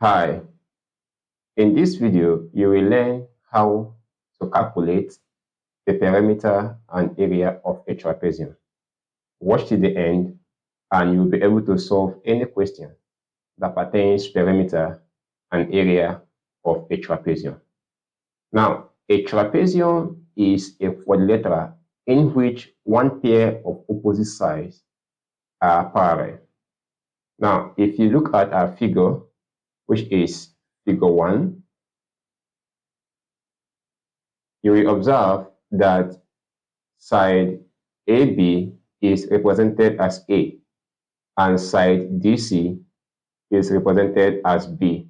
Hi, in this video, you will learn how to calculate the perimeter and area of a trapezium. Watch till the end and you'll be able to solve any question that pertains to perimeter and area of a trapezium. Now, a trapezium is a quadrilateral in which one pair of opposite sides are parallel. Now, if you look at our figure, which is figure 1, you will observe that side AB is represented as A and side DC is represented as B.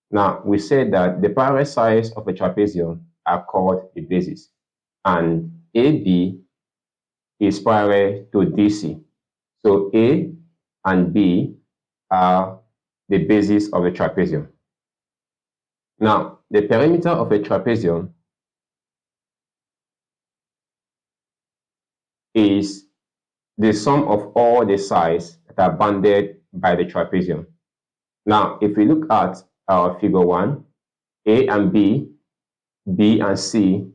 Now, we said that the parallel sides of a trapezium are called the bases, and AB is parallel to DC. So A and B are the bases of the trapezium. Now, the perimeter of a trapezium is the sum of all the sides that are bounded by the trapezium. Now, if we look at our figure 1, A and B, B and C,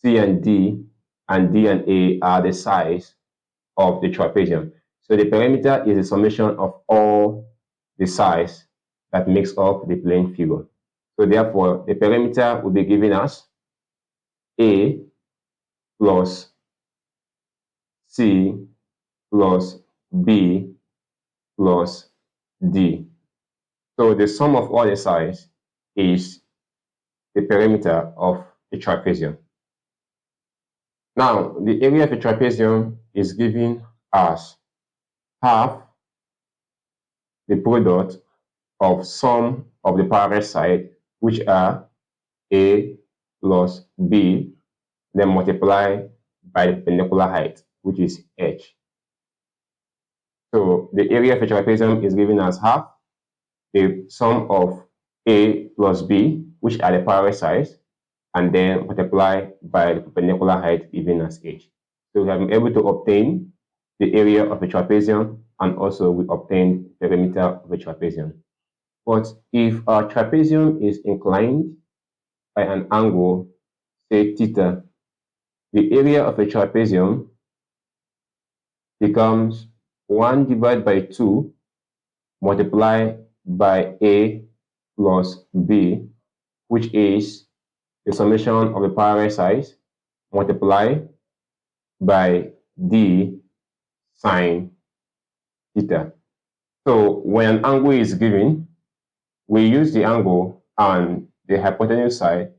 C and D and A are the sides of the trapezium. So the perimeter is the summation of all the sides that makes up the plane figure. So therefore, the perimeter will be given as A plus C plus B plus D. So the sum of all the sides is the perimeter of a trapezium. Now, the area of a trapezium is given as half the product of sum of the parallel side, which are A plus B, then multiply by the perpendicular height, which is H. So the area of a trapezium is given as half the sum of A plus B, which are the parallel sides, and then multiply by the perpendicular height given as H. So we have been able to obtain the area of a trapezium, and also we obtained the perimeter of a trapezium. But if our trapezium is inclined by an angle, say theta, the area of a trapezium becomes 1 divided by 2 multiplied by A plus B, which is the summation of the parallel sides multiplied by D sine theta. So when an angle is given, we use the angle and the hypotenuse side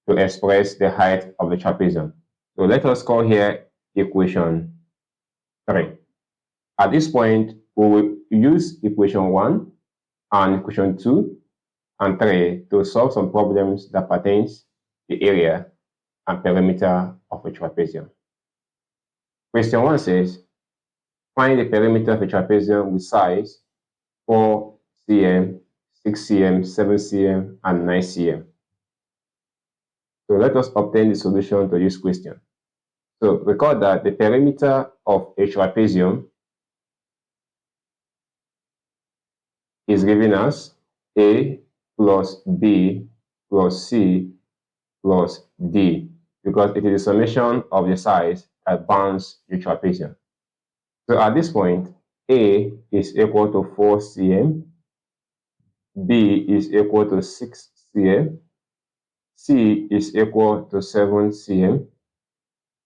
to express the height of the trapezium. So let us call here equation 3. At this point, we will use equation 1 and equation 2 and 3 to solve some problems that pertains the area and perimeter of a trapezium. Question 1 says, find the perimeter of a trapezium with sides 4 cm, 6 cm, 7 cm, and 9 cm. So let us obtain the solution to this question. So recall that the perimeter of a trapezium is given as A plus B plus C plus D, because it is the summation of the sides that bounds the trapezium. So at this point, A is equal to 4 cm, B is equal to 6 cm, C is equal to 7 cm,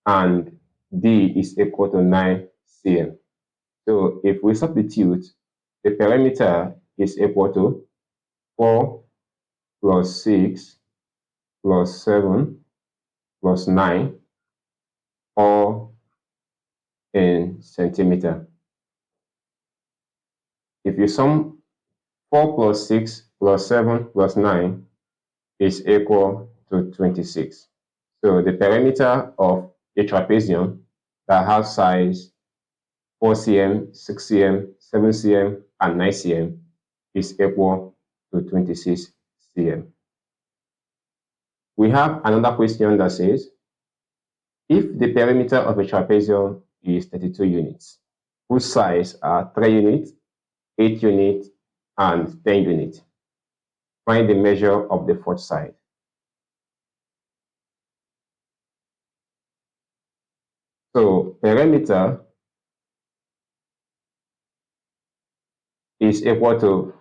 and D is equal to 9 cm. So if we substitute, the perimeter is equal to 4 plus 6 plus 7 plus 9, all in centimeter. If you sum 4 plus 6 plus 7 plus 9 is equal to 26. So the perimeter of a trapezium that has sides 4 cm, 6 cm, 7 cm, and 9 cm is equal to 26 cm. We have another question that says, if the perimeter of a trapezium is 32 units, whose sides are 3 units, 8 units, and 10 units, find the measure of the fourth side. So perimeter is equal to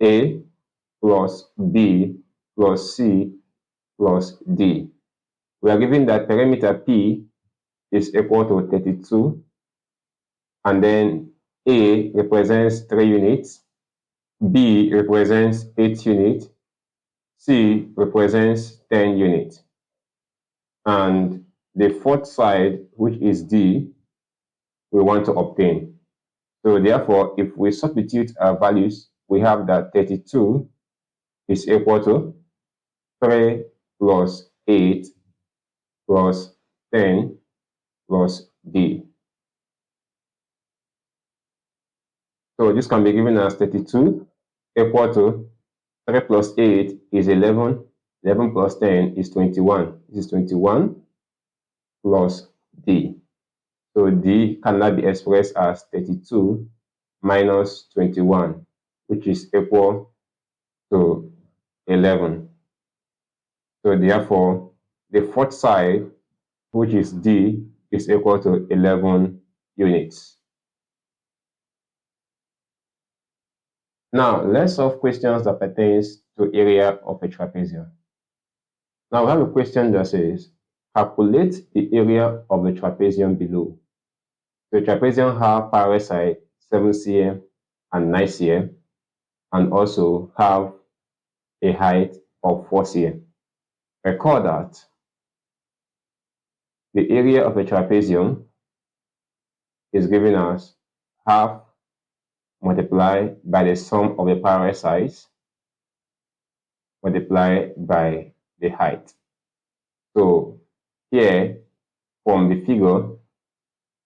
A plus B plus C plus D. We are given that perimeter P is equal to 32, and then A represents 3 units, B represents 8 units, C represents 10 units. And the fourth side, which is D, we want to obtain. So therefore, if we substitute our values, we have that 32 is equal to 3 plus 8 plus 10 plus D. So this can be given as 32 equal to 3 plus 8 is 11. 11 plus 10 is 21. This is 21 plus D. So D can now be expressed as 32 minus 21, which is equal to 11. So therefore, the fourth side, which is D, is equal to 11 units. Now, let's solve questions that pertains to area of a trapezium. Now, we have a question that says, calculate the area of the trapezium below. The trapezium have parallel side 7 cm and 9 cm, and also have a height of 4 cm. Recall that the area of a trapezium is given as half multiplied by the sum of the parallel sides multiplied by the height. So here, from the figure,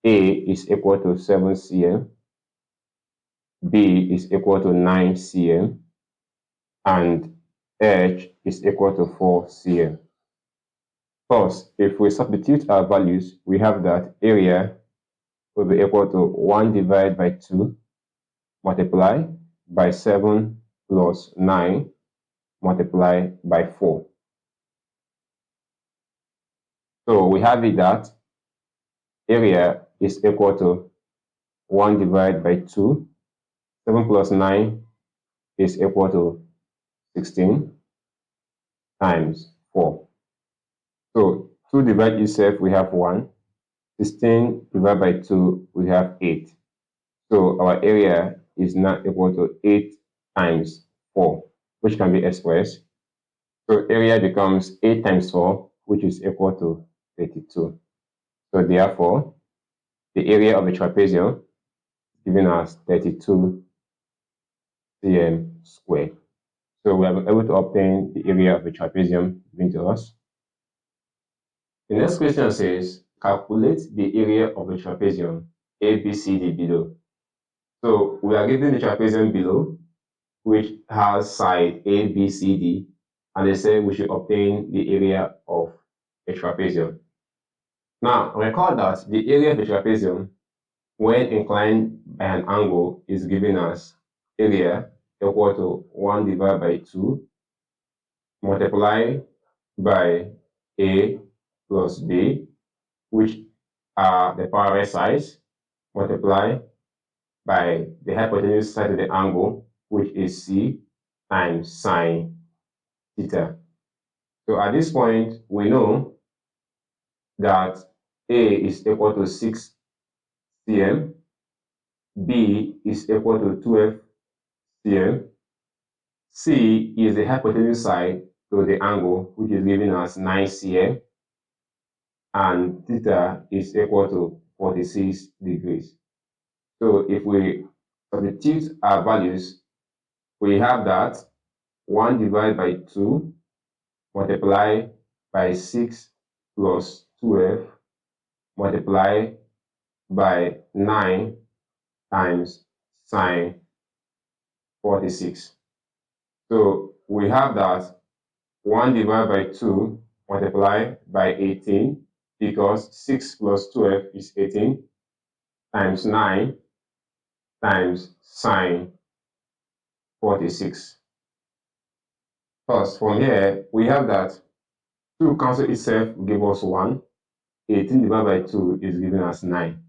A is equal to 7 cm, B is equal to 9 cm, and H is equal to 4 cm. Thus, if we substitute our values, we have that area will be equal to 1 divided by 2 multiplied by 7 plus 9 multiplied by 4. So we have it that area is equal to 1 divided by 2. 7 plus 9 is equal to 16 times 4. So 2 divided itself, we have 1. 16 divided by 2, we have 8. So our area is now equal to 8 times 4, which can be expressed. So area becomes 8 times 4, which is equal to 32. So therefore, the area of a trapezium is given as 32 cm squared. So we are able to obtain the area of a trapezium given to us. The next question says, calculate the area of a trapezium ABCD below. So we are given the trapezium below, which has side ABCD, and they say we should obtain the area of a trapezium. Now, recall that the area of a trapezium, when inclined by an angle, is given as area equal to 1 divided by 2 multiplied by A plus B, which are the parallel sides, multiplied by the hypotenuse side of the angle, which is C, times sine theta. So at this point, we know that A is equal to 6 cm, B is equal to 12 cm, C is the hypotenuse side to the angle, which is given as 9 cm, and theta is equal to 46 degrees. So if we substitute our values, we have that 1 divided by 2 multiplied by 6 plus 12 multiplied by 9 times sine 46. So we have that 1 divided by 2 multiplied by 18, because 6 plus 12 is 18, times 9 times sine 46. First, from here, we have that 2 cancel itself will give us 1. 18 divided by 2 is giving us 9.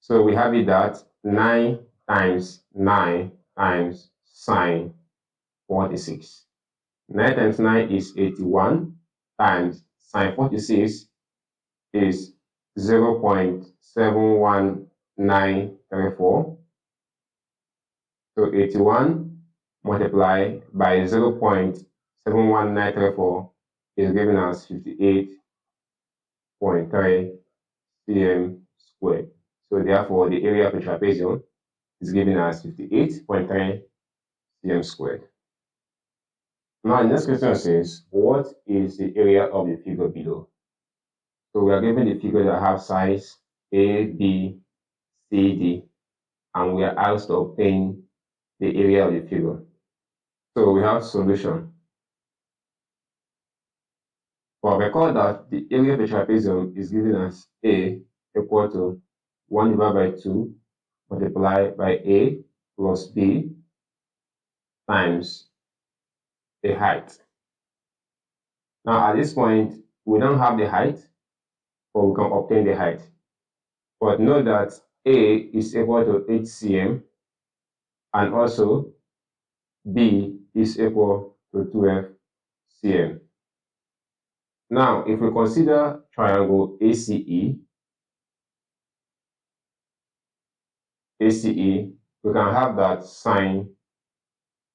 So we have it that 9 times 9 times sine 46. 9 times 9 is 81 times sine 46 is 0.71934. So 81 multiplied by 0.71934 is giving us 58.3 cm squared. So therefore, the area of a trapezium is giving us 58.3 cm squared. Now, the next question says, what is the area of the figure below? So we are given the figure that have sides A, B, C, D, and we are asked to obtain the area of the figure. So we have solution. But recall that the area of a trapezium is given as A equal to 1 divided by 2 multiplied by A plus B times the height. Now at this point, we don't have the height, but we can obtain the height. But know that A is equal to 8 cm and also B is equal to 12 cm. Now, if we consider triangle ACE, we can have that sine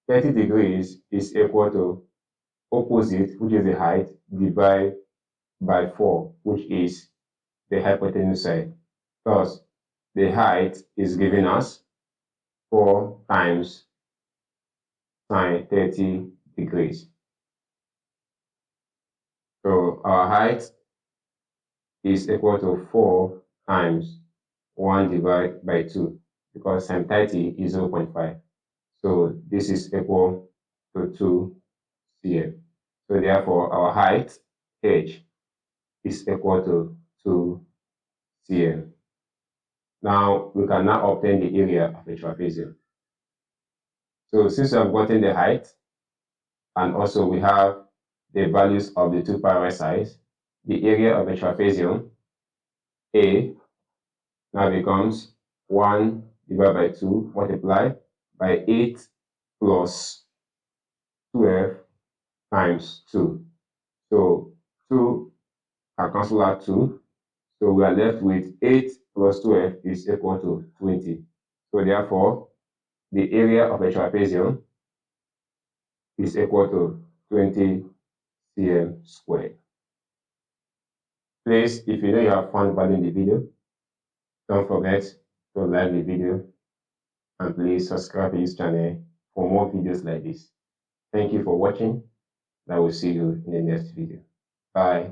30 degrees is equal to opposite, which is the height, divided by 4, which is the hypotenuse side. Thus, the height is giving us 4 times sine 30 degrees. So our height is equal to 4 times 1 divided by 2, because sine 30 is 0.5. So this is equal to 2 cm. So therefore, our height, h, is equal to 2 cm. Now, we can now obtain the area of a trapezium. So since we have gotten the height, and also we have the values of the 2 parallel sides, the area of a trapezium, A, now becomes 1 divided by 2 multiplied by 8 plus 12 times 2. So 2 can cancel out 2. So we are left with 8 plus 12 is equal to 20. So therefore, the area of a trapezium is equal to 20 cm squared. Please, if you know you have found value in the video, don't forget to like the video and please subscribe to this channel for more videos like this. Thank you for watching. I will see you in the next video. Bye.